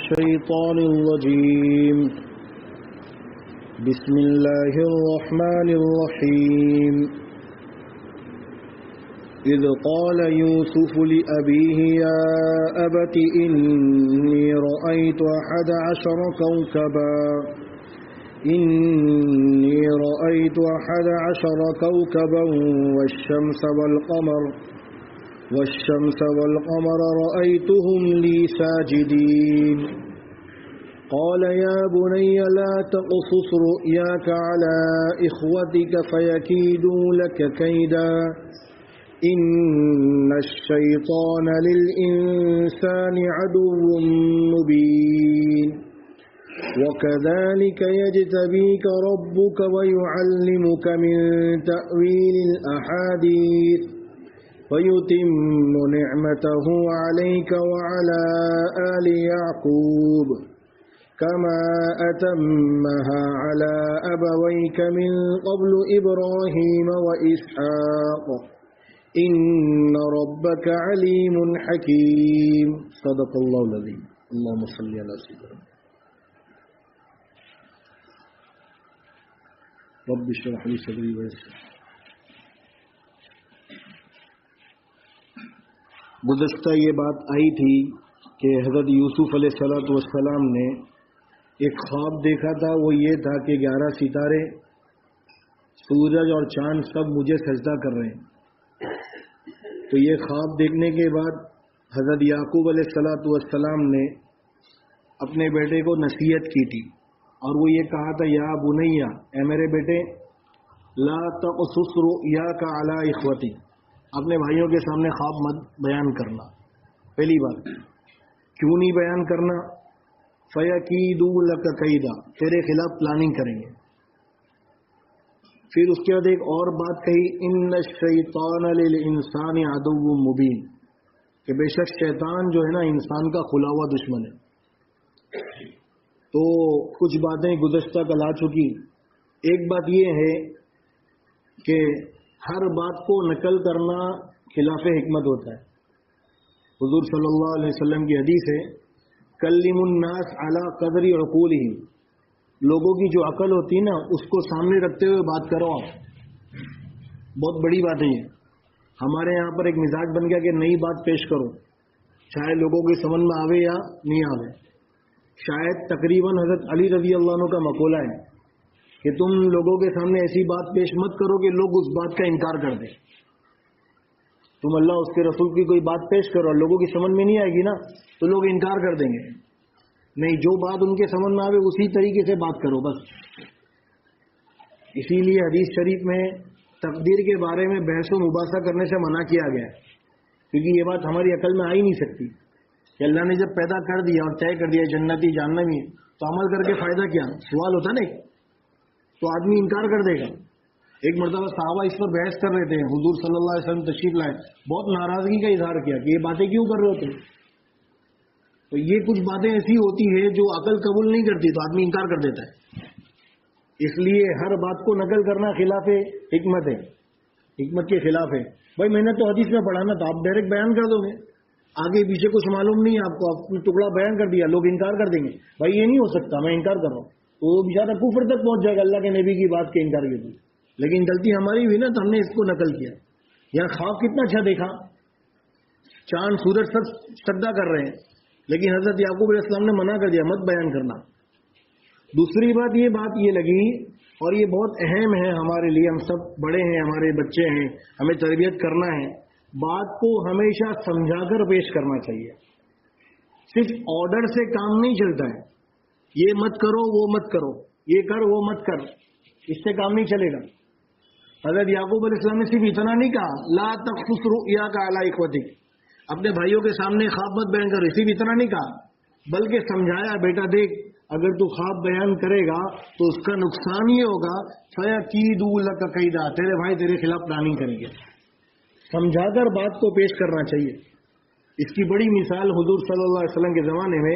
الشيطان الرجيم بسم الله الرحمن الرحيم إذ قال يوسف لأبيه يا أبت إني رأيت 11 كوكبا والشمس والقمر رأيتهم لي ساجدين قال يا بني لا تقصص رؤياك على إخوتك فيكيدوا لك كيدا إن الشيطان للإنسان عدو مبين وكذلك يجتبيك ربك ويعلمك من تأويل الأحاديث ويتم نعمته عليك وعلى آل يعقوب كما أتمها على أبويك من قبل إبراهيم وإسحاق إن ربك عليم حكيم صدق الله العظيم اللهم صل على سيدنا رب اشرح لي صدري ويسر. گزشتہ یہ بات آئی تھی کہ حضرت یوسف علیہ الصلوۃ والسلام نے ایک خواب دیکھا تھا. وہ یہ تھا کہ 11 ستارے، سورج اور چاند سب مجھے سجدہ کر رہے ہیں. تو یہ خواب دیکھنے کے بعد حضرت یعقوب علیہ الصلوۃ والسلام نے اپنے بیٹے کو نصیحت کی تھی اور وہ یہ کہا تھا یا بنیا، اے میرے بیٹے، لا تقصص رؤیاک علی اخوتی، اپنے بھائیوں کے سامنے خواب مت بیان کرنا. پہلی بات، کیوں نہیں بیان کرنا؟ فَيَكِيدُوا لَكَ كَيْدًا، تیرے خلاف پلاننگ کریں گے. پھر اس کے بعد ایک اور بات کہی، إِنَّ الشَّيْطَانَ لِلْإِنسَانِ عَدُوٌّ مُبِينٌ، کہ بے شک شیطان جو ہے نا انسان کا کھلا ہوا دشمن ہے. تو کچھ باتیں گزشتہ کل آ چکی. ایک بات یہ ہے کہ ہر بات کو نقل کرنا خلاف حکمت ہوتا ہے. حضور صلی اللہ علیہ وسلم کی حدیث ہے، کلموا الناس علی قدر عقولہم، لوگوں کی جو عقل ہوتی ہے نا اس کو سامنے رکھتے ہوئے بات کرو. آپ بہت بڑی بات ہے یہ. ہمارے یہاں پر ایک مزاج بن گیا کہ نئی بات پیش کرو، چاہے لوگوں کی سمجھ میں آوے یا نہیں آوے. شاید تقریباً حضرت علی رضی اللہ عنہ کا مقولہ ہے کہ تم لوگوں کے سامنے ایسی بات پیش مت کرو کہ لوگ اس بات کا انکار کر دیں. تم اللہ اس کے رسول کی کوئی بات پیش کرو اور لوگوں کی سمجھ میں نہیں آئے گی نا تو لوگ انکار کر دیں گے. نہیں، جو بات ان کے سمجھ میں آئے اسی طریقے سے بات کرو بس. اسی لیے حدیث شریف میں تقدیر کے بارے میں بحث و مباحثہ کرنے سے منع کیا گیا ہے، کیونکہ یہ بات ہماری عقل میں آ ہی نہیں سکتی کہ اللہ نے جب پیدا کر دیا اور طے کر دیا جنتی جہنمی تو عمل کر کے فائدہ کیا؟ سوال ہوتا نا، تو آدمی انکار کر دے گا. ایک مرتبہ صحابہ اس پر بحث کر رہے تھے، حضور صلی اللہ علیہ وسلم تشریف لائے، بہت ناراضگی کا اظہار کیا کہ یہ باتیں کیوں کر رہے ہوتے. تو یہ کچھ باتیں ایسی ہوتی ہے جو عقل قبول نہیں کرتی تو آدمی انکار کر دیتا ہے. اس لیے ہر بات کو نقل کرنا خلاف حکمت ہے، حکمت کے خلاف ہے. بھائی میں نے تو حدیث میں پڑھا نا، تو آپ ڈائریکٹ بیان کر دو گے، آگے پیچھے کچھ معلوم نہیں آپ کو، آپ نے ٹکڑا بیان کر دیا، لوگ انکار کر دیں گے. بھائی یہ نہیں ہو سکتا، میں انکار کر رہا ہوں، تو وہ بیچارہ کفر تک پہنچ جائے گا اللہ کے نبی کی بات کے انکار کے لیے. لیکن غلطی ہماری ہوئی نا، تو ہم نے اس کو نقل کیا. یہاں خواب کتنا اچھا دیکھا، چاند سورج سب سجدہ کر رہے ہیں، لیکن حضرت یعقوب علیہ السلام نے منع کر دیا مت بیان کرنا. دوسری بات یہ لگی، اور یہ بہت اہم ہے ہمارے لیے، ہم سب بڑے ہیں، ہمارے بچے ہیں، ہمیں تربیت کرنا ہے. بات کو ہمیشہ سمجھا کر پیش کرنا چاہیے. صرف آرڈر سے کام نہیں چلتا ہے، یہ مت کرو وہ مت کرو، یہ کر وہ مت کر، اس سے کام نہیں چلے گا. حضرت یعقوب علیہ السلام نے صرف اتنا نہیں کہا لا تقصص رؤیاک علی اخوتک، اپنے بھائیوں کے سامنے خواب مت بیان کرو، صرف اتنا نہیں کہا، بلکہ سمجھایا بیٹا دیکھ اگر تو خواب بیان کرے گا تو اس کا نقصان یہ ہوگا فیکیدوا لک کیدا، تیرے بھائی تیرے خلاف پلاننگ کریں گے. سمجھا کر بات کو پیش کرنا چاہیے. اس کی بڑی مثال حضور صلی اللہ علیہ وسلم کے زمانے میں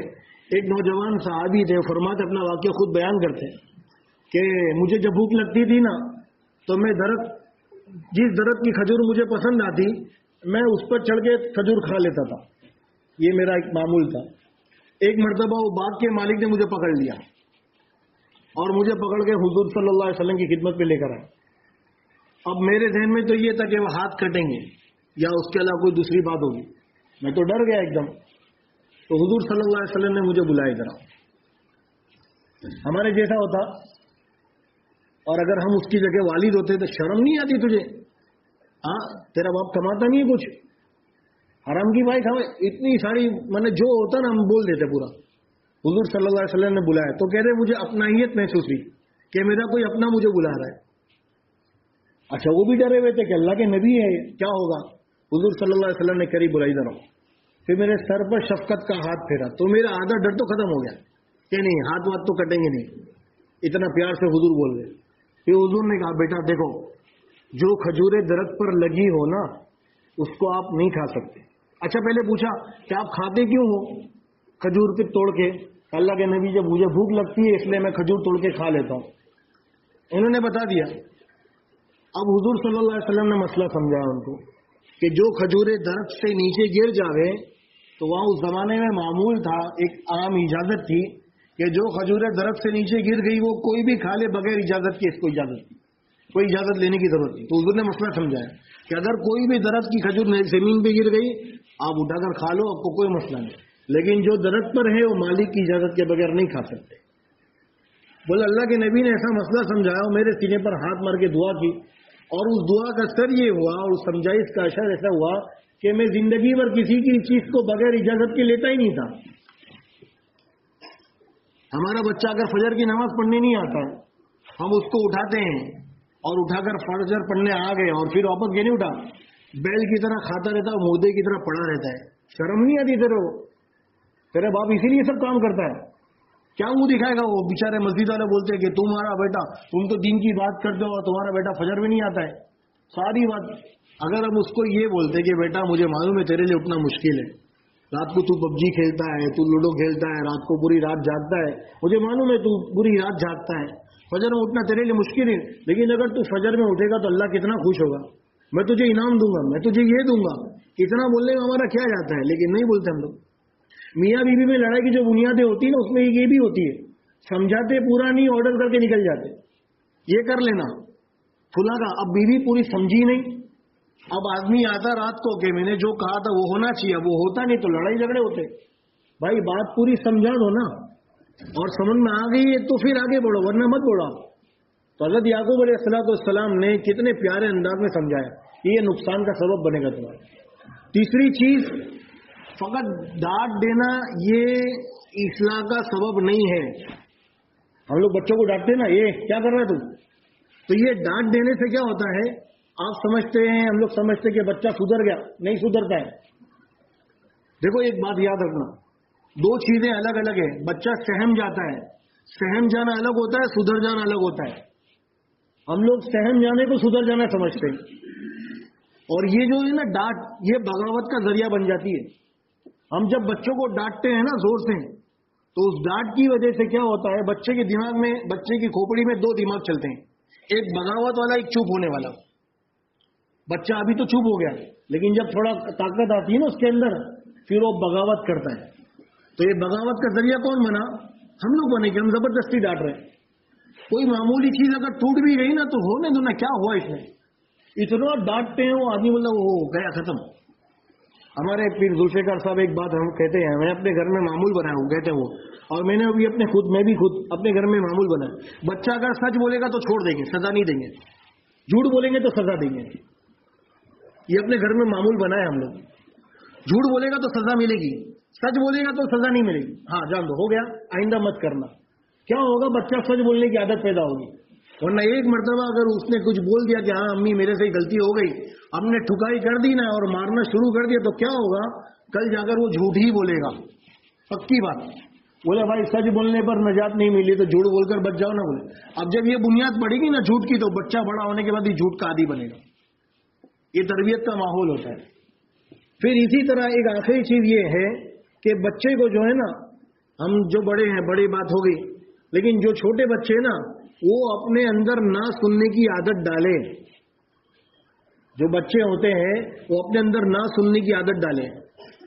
ایک نوجوان صحابی تھے، فرماتے اپنا واقعہ خود بیان کرتے کہ مجھے جب بھوک لگتی تھی نا تو میں جس درخت کی کھجور مجھے پسند آتی میں اس پر چڑھ کے کھجور کھا لیتا تھا. یہ میرا ایک معمول تھا. ایک مرتبہ وہ باغ کے مالک نے مجھے پکڑ لیا اور مجھے پکڑ کے حضور صلی اللہ علیہ وسلم کی خدمت پہ لے کر آئے. اب میرے ذہن میں تو یہ تھا کہ وہ ہاتھ کٹیں گے یا اس کے علاوہ کوئی دوسری بات ہوگی. میں تو ڈر گیا ایک دم. تو حضور صلی اللہ علیہ وسلم نے مجھے بلایا ادھر. ہمارے جیسا ہوتا اور اگر ہم اس کی جگہ والد ہوتے تو شرم نہیں آتی تجھے؟ ہاں تیرا باپ کماتا نہیں ہے کچھ، حرام کی بھائی کھاؤ، اتنی ساری جو ہوتا نا ہم بول دیتے پورا. حضور صلی اللہ علیہ وسلم نے بلایا تو کہہ رہے مجھے اپنائیت محسوس ہوئی کہ میرا کوئی اپنا مجھے بلا رہا ہے. اچھا وہ بھی ڈرے ہوئے تھے کہ اللہ کے نبی ہے کیا ہوگا. حضور صلی اللہ علیہ وسلم نے قریب بلائی ادھر. پھر میرے سر پر شفقت کا ہاتھ پھیرا تو میرا آدھا ڈر تو ختم ہو گیا کہ نہیں ہاتھ وات تو کٹیں گے نہیں. اتنا پیار سے حضور بول رہے. پھر حضور نے کہا بیٹا دیکھو جو کھجورے درخت پر لگی ہو نا اس کو آپ نہیں کھا سکتے. اچھا پہلے پوچھا کہ آپ کھاتے کیوں ہو کھجور پہ توڑ کے؟ اللہ کے نبی جب مجھے بھوک لگتی ہے اس لیے میں کھجور توڑ کے کھا لیتا ہوں. انہوں نے بتا دیا. اب حضور صلی اللہ علیہ وسلم نے مسئلہ سمجھایا ان کو کہ جو کھجورے درخت سے نیچے گر جاوے تو وہاں اس زمانے میں معمول تھا، ایک عام اجازت تھی کہ جو کھجورے درخت سے نیچے گر گئی وہ کوئی بھی کھا لے بغیر اجازت کے. اس کو اجازت تھی، کوئی اجازت لینے کی ضرورت نہیں. تو حضور نے مسئلہ سمجھایا کہ اگر کوئی بھی درخت کی کھجور زمین پہ گر گئی آپ اٹھا کر کھا لو، آپ کو کوئی مسئلہ نہیں، لیکن جو درخت پر ہے وہ مالک کی اجازت کے بغیر نہیں کھا سکتے. بولے اللہ کے نبی نے ایسا مسئلہ سمجھایا، میرے سینے پر ہاتھ مار کے دعا کی اور اس دعا کا اثر یہ ہوا اور اس سمجھائش کا اثر ایسا ہوا کہ میں زندگی بھر کسی کی چیز کو بغیر اجازت کے لیتا ہی نہیں تھا. ہمارا بچہ اگر فجر کی نماز پڑھنے نہیں آتا ہم اس کو اٹھاتے ہیں اور اٹھا کر فجر پڑھنے آ گئے اور پھر واپس نہیں اٹھا، بیل کی طرح کھاتا رہتا ہے، مودے کی طرح پڑا رہتا ہے. شرم نہیں آتی تیرے باپ اسی لیے سب کام کرتا ہے. کیا منہ دکھائے گا وہ بیچارے مسجد والے بولتے ہیں کہ تمہارا بیٹا تم تو دین کی بات کرتے ہو اور تمہارا بیٹا فجر بھی نہیں آتا ہے. ساری بات اگر ہم اس کو یہ بولتے کہ بیٹا مجھے معلوم ہے تیرے لیے اٹھنا مشکل ہے، رات کو تو پب جی کھیلتا ہے، تو لوڈو کھیلتا ہے، رات کو پوری رات جاگتا ہے، مجھے معلوم ہے تو پوری رات جاگتا ہے، فجر میں اٹھنا تیرے لیے مشکل ہے، لیکن اگر تو فجر میں اٹھے گا تو اللہ کتنا خوش ہوگا، میں تجھے انعام دوں گا، میں تجھے یہ دوں گا. اتنا بولنے میں ہمارا کیا جاتا ہے، لیکن نہیں بولتے ہم لوگ. میاں بیوی میں لڑائی کی جو بنیادیں ہوتی ہیں نا اس میں یہ بھی ہوتی ہے، سمجھاتے پورا نہیں آرڈر کر کے نکل جاتے، یہ کر لینا کھلا کا. اب بیوی پوری سمجھی نہیں، اب آدمی آتا رات کو کہ میں نے جو کہا تھا وہ ہونا چاہیے، اب وہ ہوتا نہیں تو لڑائی جھگڑے ہوتے. بھائی بات پوری سمجھا دو نا، اور سمجھ میں آ گئی ہے تو پھر آگے بڑھو ورنہ مت بڑھو. تو حضرت یعقوب علیہ السلام نے کتنے پیارے انداز میں سمجھایا کہ یہ نقصان کا سبب بنے گا تمہارا. تیسری چیز فقط ڈانٹ دینا یہ اصلاح کا سبب نہیں ہے. ہم لوگ بچوں کو ڈانٹتے نا، یہ کیا کر رہا ہے تو یہ ڈانٹ دینے سے کیا ہوتا ہے آپ سمجھتے ہیں، ہم لوگ سمجھتے کہ بچہ سدھر گیا، نہیں سدھرتا ہے. دیکھو ایک بات یاد رکھنا، دو چیزیں الگ الگ ہیں. بچہ سہم جاتا ہے، سہم جانا الگ ہوتا ہے، سدھر جانا الگ ہوتا ہے. ہم لوگ سہم جانے کو سدھر جانا سمجھتے ہیں، اور یہ جو ہے نا ڈانٹ یہ بغاوت کا ذریعہ بن جاتی ہے. ہم جب بچوں کو ڈانٹتے ہیں نا زور سے تو اس ڈانٹ کی وجہ سے کیا ہوتا ہے بچے کے دماغ میں، بچے کی کھوپڑی میں دو دماغ چلتے ہیں، ایک بغاوت والا، ایک چپ ہونے والا. بچہ ابھی تو چپ ہو گیا لیکن جب تھوڑا طاقت آتی ہے نا اس کے اندر پھر وہ بغاوت کرتا ہے. تو یہ بغاوت کا ذریعہ کون بنا؟ ہم لوگ بنے کہ ہم زبردستی ڈانٹ رہے ہیں. کوئی معمولی چیز اگر ٹوٹ بھی گئی نا تو ہونے دو نا، کیا ہوا اس میں، اتنا ڈانٹتے ہیں وہ آدمی مطلب وہ گیا ختم. ہمارے پیر ذوالفقار صاحب ایک بات ہم کہتے ہیں، میں اپنے گھر میں معمول بنایا ہوں کہتے ہیں وہ، اور میں نے ابھی میں بھی خود اپنے گھر میں معمول بنایا. بچہ اگر سچ بولے گا تو چھوڑ دیں گے، سزا نہیں دیں گے، جھوٹ بولیں گے تو سزا دیں گے. یہ اپنے گھر میں معمول بنایا ہم لوگ. جھوٹ بولے گا تو سزا ملے گی، سچ بولے گا تو سزا نہیں ملے گی. ہاں جان دو، ہو گیا، آئندہ مت کرنا. کیا ہوگا بچہ سچ بولنے کی عادت پیدا ہوگی. ورنہ ایک مرتبہ اگر اس نے کچھ بول دیا کہ ہاں امی میرے سے غلطی ہو گئی، ہم نے ٹھکائی کر دی نا اور مارنا شروع کر دیا تو کیا ہوگا، کل جا کر وہ جھوٹ ہی بولے گا. پکی بات. بولے بھائی سچ بولنے پر نجات نہیں ملی تو جھوٹ بول کر بچ جاؤ نا. بولے اب جب یہ بنیاد پڑے گی نا جھوٹ کی تو بچہ بڑا ہونے کے بعد یہ جھوٹ کا عادی بنے گا. یہ تربیت کا ماحول ہوتا ہے. پھر اسی طرح ایک آخری چیز یہ ہے کہ بچے کو جو ہے نا، ہم جو بڑے ہیں بڑی بات ہو گئی، لیکن جو چھوٹے بچے نا وہ اپنے اندر نہ سننے کی عادت ڈالیں. جو بچے ہوتے ہیں وہ اپنے اندر نہ سننے کی عادت ڈالیں.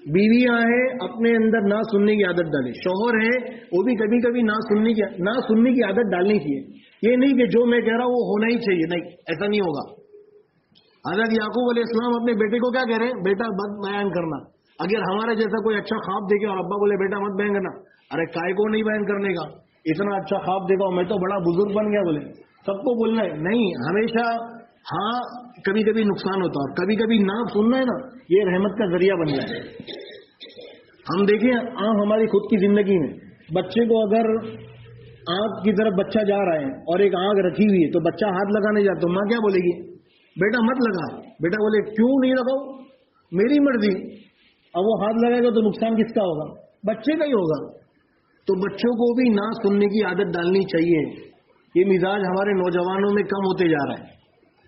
بیویاں ہیں اپنے اندر نہ سننے کی عادت ڈالے، شوہر ہے وہ بھی کبھی کبھی نہ سننے کی عادت ڈالنی چاہیے. یہ نہیں کہ جو میں کہہ رہا ہوں وہ ہونا ہی چاہیے، نہیں، ایسا نہیں ہوگا. حضرت یعقوب علیہ السلام اپنے بیٹے کو کیا کہہ رہے ہیں؟ بیٹا مت بیان کرنا. اگر ہمارے جیسا کوئی اچھا خواب دیکھے اور ابا بولے بیٹا مت بیان کرنا، ارے کائے کو نہیں بیان کرنے کا، اتنا اچھا خواب دیکھا میں تو بڑا بزرگ بن گیا، بولے سب کو بولنا ہے. نہیں، ہمیشہ ہاں کبھی کبھی نقصان ہوتا ہے اور کبھی کبھی نہ سننا ہے نا، یہ رحمت کا ذریعہ بن جائے. ہم دیکھیں عام ہماری خود کی زندگی میں بچے کو اگر آگ کی طرف بچہ جا رہا ہے اور ایک آگ رکھی ہوئی ہے تو بچہ ہاتھ لگانے جاتا تو ماں کیا بولے گی؟ بیٹا مت لگا. بیٹا بولے کیوں نہیں لگاؤ؟ میری مرضی. اب وہ ہاتھ لگائے گا تو نقصان کس کا ہوگا؟ بچے کا ہی ہوگا. تو بچوں کو بھی نہ سننے کی عادت ڈالنی چاہیے. یہ مزاج ہمارے نوجوانوں میں کم ہوتے جا رہا ہے.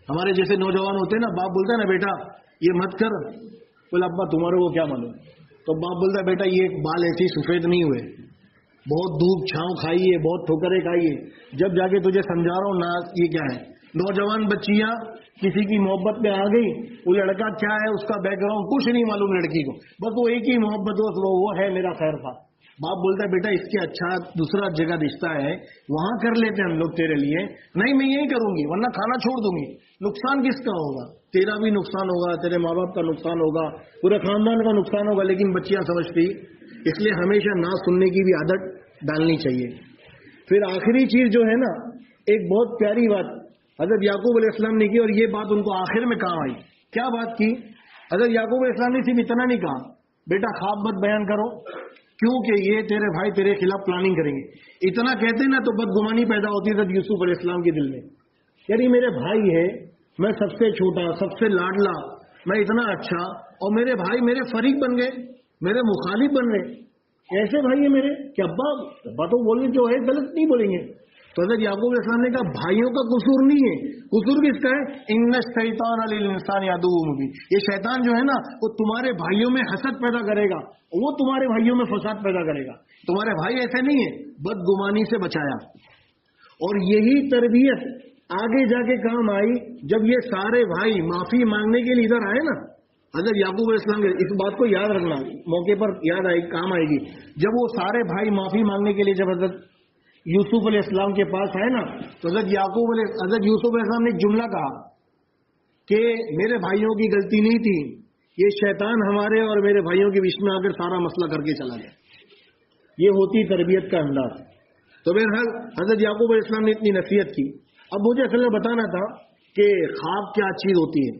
ہمارے جیسے نوجوان ہوتے ہیں نا، باپ بولتا ہے نا بیٹا یہ مت کر، بولے ابا تمہارے کو کیا معلوم. تو باپ بولتا ہے بیٹا یہ بال ایسے سفید نہیں ہوئے، بہت دھوپ چھاؤں کھائی ہے، بہت ٹھوکریں کھائی ہے، جب جا کے تجھے سمجھا رہا ہوں نا یہ کیا ہے. نوجوان بچیاں کسی کی محبت میں آ گئی، وہ لڑکا کیا ہے اس کا بیک گراؤنڈ کچھ نہیں معلوم لڑکی کو، بس وہ ایک ہی محبت وہ ہے میرا خیر تھا. باپ بولتا ہے بیٹا اس کے اچھا دوسرا جگہ رشتہ ہے وہاں کر لیتے ہیں ہم لوگ تیرے لیے. نہیں میں یہی کروں گی ورنہ کھانا چھوڑ دوں گی. نقصان کس کا ہوگا؟ تیرا بھی نقصان ہوگا، تیرے ماں باپ کا نقصان ہوگا، پورے خاندان کا نقصان ہوگا. لیکن بچیاں سمجھتی، اس لیے ہمیشہ نہ سننے کی بھی عادت ڈالنی چاہیے. پھر آخری چیز جو ہے نا، ایک بہت پیاری بات حضرت یعقوب علیہ السلام نے کی اور یہ بات ان کو آخر میں کام آئی. کیا بات کی؟ حضرت یعقوب علیہ السلام نے صرف اتنا نہیں کہا بیٹا خواب مت بیان کرو کیونکہ یہ تیرے بھائی تیرے خلاف پلاننگ کریں گے. اتنا کہتے نا تو بدگمانی پیدا ہوتی ہے یوسف علیہ السلام کے دل میں، یار یہ میرے بھائی ہے، میں سب سے چھوٹا، سب سے لاڈلا، میں اتنا اچھا، اور میرے بھائی میرے فریق بن گئے، میرے مخالف بن گئے. ایسے بھائی ہیں میرے کہ ابا تو بولنے جو ہے غلط نہیں بولیں گے. تو حضرت یعقوب علیہ السلام نے کہا بھائیوں کا قصور نہیں ہے، قصور کس کا ہے؟ ان الشیطان للانسان عدو مبین. یہ شیطان جو ہے نا وہ تمہارے بھائیوں میں حسد پیدا کرے گا، وہ تمہارے بھائیوں میں فساد پیدا کرے گا. تمہارے بھائی ایسے نہیں ہیں. بدگمانی سے بچایا. اور یہی تربیت آگے جا کے کام آئی جب یہ سارے بھائی معافی مانگنے کے لیے ادھر آئے نا. حضرت یعقوب علیہ السلام کے اس بات کو یاد رکھنا، موقع پر یاد آئے کام آئے گی. جب وہ سارے بھائی معافی مانگنے کے لیے جب حضرت یوسف علیہ السلام کے پاس آئے نا تو حضرت یوسف علیہ السلام نے ایک جملہ کہا کہ میرے بھائیوں کی غلطی نہیں تھی، یہ شیطان ہمارے اور میرے بھائیوں کے بیچ میں آ کر سارا مسئلہ کر کے چلا گیا. یہ ہوتی تربیت کا انداز. تو بہرحال حضرت یعقوب علیہ السلام نے اتنی نصیحت کی. اب مجھے اصل میں بتانا تھا کہ خواب کیا چیز ہوتی ہے.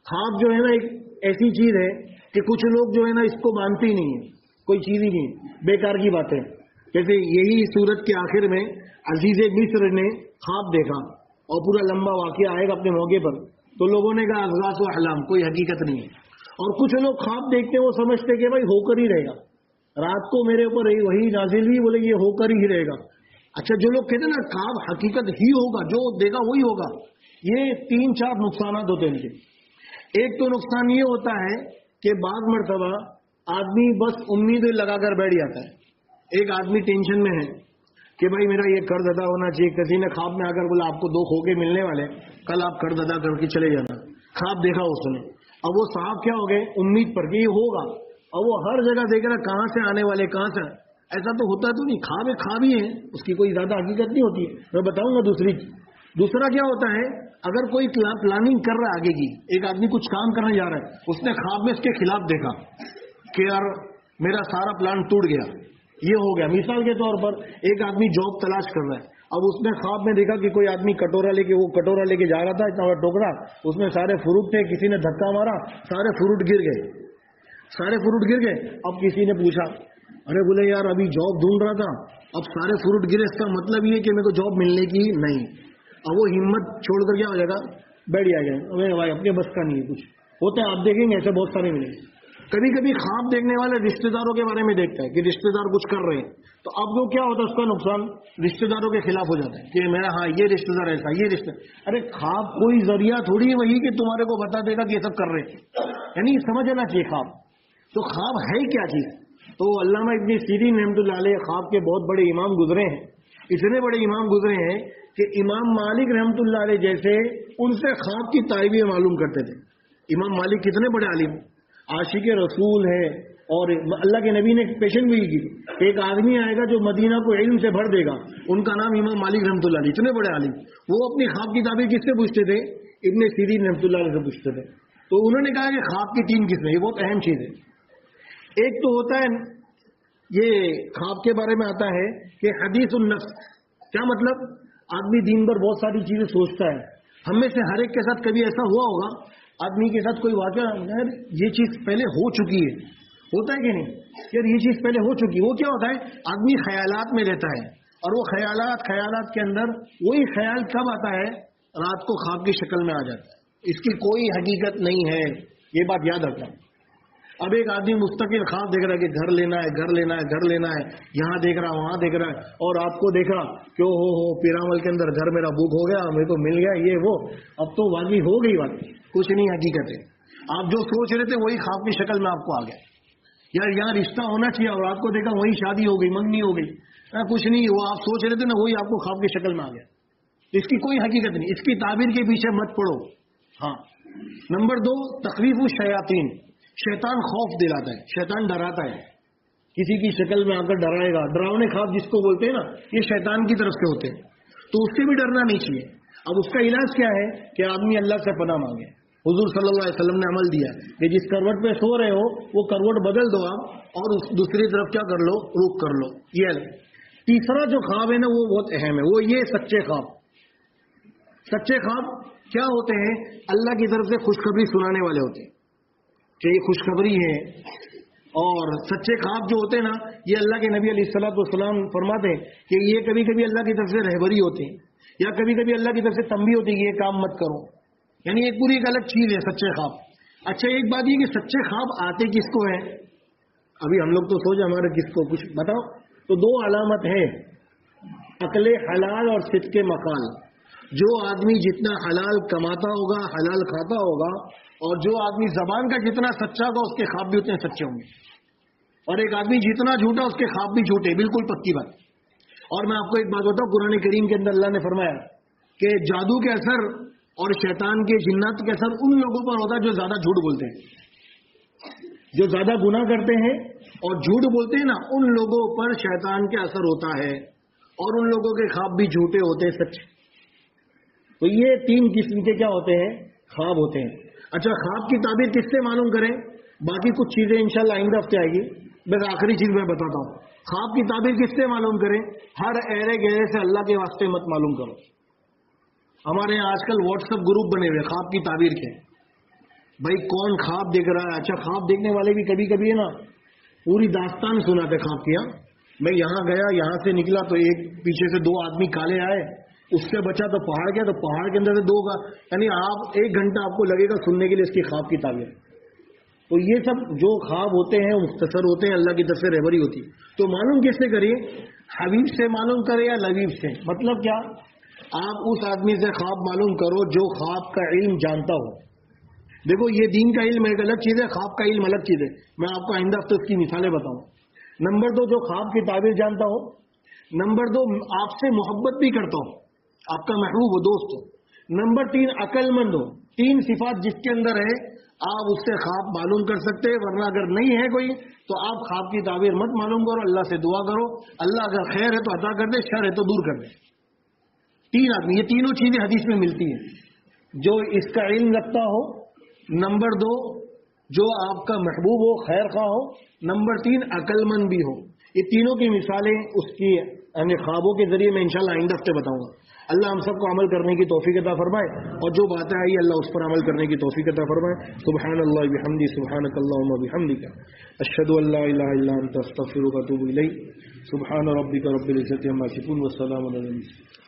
خواب جو ہے نا ایک ایسی چیز ہے کہ کچھ لوگ جو ہے نا اس کو مانتے ہی نہیں ہیں، کوئی چیز ہی نہیں، بیکار کی بات ہے. جیسے یہی سورت کے آخر میں عزیز مصر نے خواب دیکھا اور پورا لمبا واقعہ آئے گا اپنے موقع پر، تو لوگوں نے کہا اضغاث و احلام، کوئی حقیقت نہیں ہے. اور کچھ لوگ خواب دیکھتے ہیں وہ سمجھتے کہ بھائی ہو کر ہی رہے گا، رات کو میرے اوپر وہی نازل ہوئی، بولے یہ ہو کر ہی رہے گا. اچھا جو لوگ کہتے ہیں نا خواب حقیقت ہی ہوگا، جو دیکھا وہی ہوگا، یہ 3-4 نقصانات ہوتے ہیں ان کے. ایک تو نقصان یہ ہوتا ہے کہ بعض مرتبہ آدمی بس امید لگا کر بیٹھ جاتا ہے. ایک آدمی ٹینشن میں ہے کہ بھائی میرا یہ قرض ادا ہونا چاہیے. کسی نے خواب میں آ کر بولا آپ کو 2 کھوکے ملنے والے، کل آپ قرض ادا کر کے چلے جانا. خواب دیکھا اس نے. اب وہ صاحب کیا ہو گئے؟ امید پر کہ یہ ہوگا. اور وہ ہر جگہ دیکھ رہا کہاں سے آنے والے، کہاں سے. ایسا تو ہوتا تو نہیں، خواب ہی ہے، اس کی کوئی زیادہ حقیقت نہیں ہوتی ہے. میں بتاؤں گا. دوسرا کیا ہوتا ہے، اگر کوئی پلاننگ کر رہا ہے آگے کی، ایک آدمی کچھ کام کرنے جا رہا ہے، اس نے خواب میں اس کے خلاف دیکھا کہ یار میرا سارا پلان ٹوٹ گیا، یہ ہو گیا. مثال کے طور پر ایک آدمی جاب تلاش کر رہا ہے، اب اس نے خواب میں دیکھا کہ کوئی آدمی کٹورا لے کے جا رہا تھا، اتنا بڑا ٹوکرا، اس میں سارے فروٹ تھے، کسی نے دھکا مارا، سارے فروٹ گر گئے. اب کسی نے پوچھا، ارے بولے یار ابھی جاب ڈھونڈ رہا تھا، اب سارے فروٹ گرے، اس کا مطلب یہ کہ میرے کو جاب ملنے کی نہیں. اب وہ ہمت چھوڑ کر کیا ہو جائے گا؟ بیٹھ جائے گا. بھائی اپنے بس کا نہیں ہے، کچھ ہوتا ہے. آپ دیکھیں گے ایسے بہت سارے ملیں گے. کبھی کبھی خواب دیکھنے والے رشتہ داروں کے بارے میں دیکھتا ہے کہ رشتہ دار کچھ کر رہے ہیں، تو اب وہ کیا ہوتا ہے، اس کا نقصان رشتہ داروں کے خلاف ہو جاتا ہے کہ میرا ہاں یہ رشتہ دار ایسا، یہ رشتہ. ارے خواب کوئی ذریعہ تھوڑی ہے وہی کہ تمہارے کو بتا دے گا کہ یہ سب کر رہے ہیں، یعنی سمجھنا چاہیے خواب. تو خواب ہے کیا چیز؟ تو علامہ ابن سیرین رحمۃ اللہ علیہ خواب کے بہت بڑے امام گزرے ہیں. اتنے بڑے امام گزرے ہیں کہ امام مالک رحمۃ اللہ علیہ جیسے ان سے خواب کی تعبیریں معلوم کرتے تھے. امام مالک کتنے بڑے عالم، عاشق رسول ہے، اور اللہ کے نبی نے پیشن گوئی کی کہ ایک آدمی آئے گا جو مدینہ کو علم سے بھر دے گا. ان کا نام امام مالک رحمۃ اللہ علیہ, اتنے بڑے عالم. وہ اپنی خواب کی تعبیر کس سے پوچھتے تھے؟ ابن سیرین رحمۃ اللہ علیہ سے پوچھتے تھے. تو انہوں نے کہا کہ خواب کی 3 قسمیں, یہ بہت اہم چیز ہے. ایک تو ہوتا ہے, یہ خواب کے بارے میں آتا ہے کہ حدیث النفس. کیا مطلب؟ آدمی دن بھر بہت ساری چیزیں سوچتا ہے. ہم میں سے ہر ایک کے ساتھ کبھی ایسا ہوا ہوگا, آدمی کے ساتھ کوئی واقعہ, یار یہ چیز پہلے ہو چکی ہے, ہوتا ہے کہ نہیں یار یہ چیز پہلے ہو چکی. وہ کیا ہوتا ہے؟ آدمی خیالات میں رہتا ہے, اور وہ خیالات کے اندر وہی خیال کب آتا ہے؟ رات کو خواب کی شکل میں آ جاتا ہے. اس کی کوئی حقیقت نہیں ہے, یہ بات یاد رکھنا. اب ایک آدمی مستقل خواب دیکھ رہا ہے کہ گھر لینا ہے, گھر لینا ہے, گھر لینا ہے, یہاں دیکھ رہا وہاں دیکھ رہا ہے, اور آپ کو دیکھا کہ ہو پیرامل کے اندر گھر میرا بک ہو گیا, میرے کو مل گیا یہ وہ. اب تو واقعی ہو گئی بات, کچھ نہیں حقیقت ہے. آپ جو سوچ رہے تھے وہی خواب کی شکل میں آپ کو آ گیا. یار یہاں رشتہ ہونا چاہیے, اور آپ کو دیکھا وہی شادی ہو گئی, منگنی ہو گئی. کچھ نہیں, وہ آپ سوچ رہے تھے نا, وہی آپ کو خواب کی شکل میں آ گیا. اس کی کوئی حقیقت نہیں. اس کی تعبیر کے پیچھے مت پڑو. ہاں. نمبر 2, تخویف الشیاطین. شیطان خوف دلاتا ہے, شیطان ڈراتا ہے, کسی کی شکل میں آ کر ڈرائے گا. ڈراؤنے خواب جس کو بولتے ہیں نا, یہ شیطان کی طرف سے ہوتے ہیں, تو اس سے بھی ڈرنا نہیں چاہیے. اب اس کا علاج کیا ہے کہ آدمی اللہ سے پناہ مانگے. حضور صلی اللہ علیہ وسلم نے عمل دیا کہ جس کروٹ پہ سو رہے ہو وہ کروٹ بدل دو آپ, اور اس دوسری طرف کیا کر لو, رخ کر لو. یہ تیسرا جو خواب ہے نا وہ بہت اہم ہے, وہ یہ سچے خواب. سچے خواب کیا ہوتے ہیں؟ اللہ کی طرف سے خوشخبری سنانے والے ہوتے ہیں کہ یہ خوشخبری ہے. اور سچے خواب جو ہوتے ہیں نا, یہ اللہ کے نبی علیہ الصلوۃ والسلام فرماتے ہیں کہ یہ کبھی کبھی اللہ کی طرف سے رہبری ہوتی ہے, یا کبھی کبھی اللہ کی طرف سے تنبیہ ہوتی ہے کہ یہ کام مت کرو. یعنی ایک پوری ایک الگ چیز ہے سچے خواب. اچھا ایک بات یہ کہ سچے خواب آتے کس کو ہیں؟ ابھی ہم لوگ تو سوچے ہمارے کس کو, کچھ بتاؤ. تو 2 علامت ہے, عقل حلال اور صدق مقال. جو آدمی جتنا حلال کماتا ہوگا, حلال کھاتا ہوگا, اور جو آدمی زبان کا جتنا سچا ہوگا اس کے خواب بھی اتنے سچے ہوں گے. اور ایک آدمی جتنا جھوٹا اس کے خواب بھی جھوٹے, بالکل پکی بات. اور میں آپ کو ایک بات بتاؤں, قرآن کریم کے اندر اللہ نے فرمایا کہ جادو کے اثر اور شیطان کے جنات کے اثر ان لوگوں پر ہوتا ہے جو زیادہ جھوٹ بولتے ہیں, جو زیادہ گناہ کرتے ہیں اور جھوٹ بولتے ہیں نا, ان لوگوں پر شیطان کے اثر ہوتا ہے, اور ان لوگوں کے خواب بھی جھوٹے ہوتے ہیں, سچ. تو یہ 3 قسم کے کیا ہوتے ہیں؟ خواب ہوتے ہیں. اچھا خواب کی تعبیر کس سے معلوم کریں؟ باقی کچھ چیزیں انشاءاللہ آئندہ ہفتے آئے گی. بس آخری چیز میں بتاتا ہوں, خواب کی تعبیر کس سے معلوم کریں؟ ہر ایرے گہرے سے اللہ کے واسطے مت معلوم کرو. ہمارے یہاں آج کل واٹس ایپ گروپ بنے ہوئے خواب کی تعبیر کے. بھائی کون خواب دیکھ رہا ہے؟ اچھا خواب دیکھنے والے بھی کبھی کبھی ہے نا پوری داستان سناتے خواب کیا. میں یہاں گیا, یہاں سے نکلا تو ایک پیچھے سے 2 آدمی کالے آئے, اس سے بچا تو پہاڑ گیا, تو پہاڑ کے اندر سے 2 کا, یعنی آپ 1 گھنٹہ آپ کو لگے گا سننے کے لیے اس کی خواب کی تعبیر. تو یہ سب جو خواب ہوتے ہیں مختصر ہوتے ہیں, اللہ کی طرف سے رہبری ہوتی ہے. تو معلوم کس سے کریے؟ حبیب سے معلوم کرے یا لبیب سے. مطلب کیا؟ آپ اس آدمی سے خواب معلوم کرو جو خواب کا علم جانتا ہو. دیکھو یہ دین کا علم ایک الگ چیز ہے, خواب کا علم الگ چیز ہے. میں آپ کو آئندہ ہفتے اس کی مثالیں بتاؤں. نمبر 2, جو خواب کی تعبیر جانتا ہو. نمبر 2, آپ سے محبت بھی کرتا ہو, آپ کا محبوب ہو, دوست ہو. نمبر 3, عقل مند ہو. 3 صفات جس کے اندر ہے آپ اس سے خواب معلوم کر سکتے ہیں. ورنہ اگر نہیں ہے کوئی تو آپ خواب کی تعبیر مت معلوم کرو, اللہ سے دعا کرو, اللہ اگر خیر ہے تو عطا کر دے, شر ہے تو دور کر دے. 3 آدمی, یہ تینوں چیزیں حدیث میں ملتی ہیں. جو اس کا علم رکھتا ہو, نمبر 2 جو آپ کا محبوب ہو, خیر خواہ ہو, نمبر 3 عقل مند بھی ہو. یہ تینوں کی مثالیں اس کی یعنی خوابوں کے ذریعے میں انشاءاللہ آئندہ ہفتے بتاؤں گا. اللہ ہم سب کو عمل کرنے کی توفیق عطا فرمائے, اور جو باتیں آئی اللہ اس پر عمل کرنے کی توفیق عطا فرمائے. سبحان اللہ بحمدی, سبحانک اللہم بحمدک, اشہد ان لا الہ الا انت, استغفرک و اتوب الیک. سبحان ربک رب العزت عما یصفون, والسلام علی المرسلین.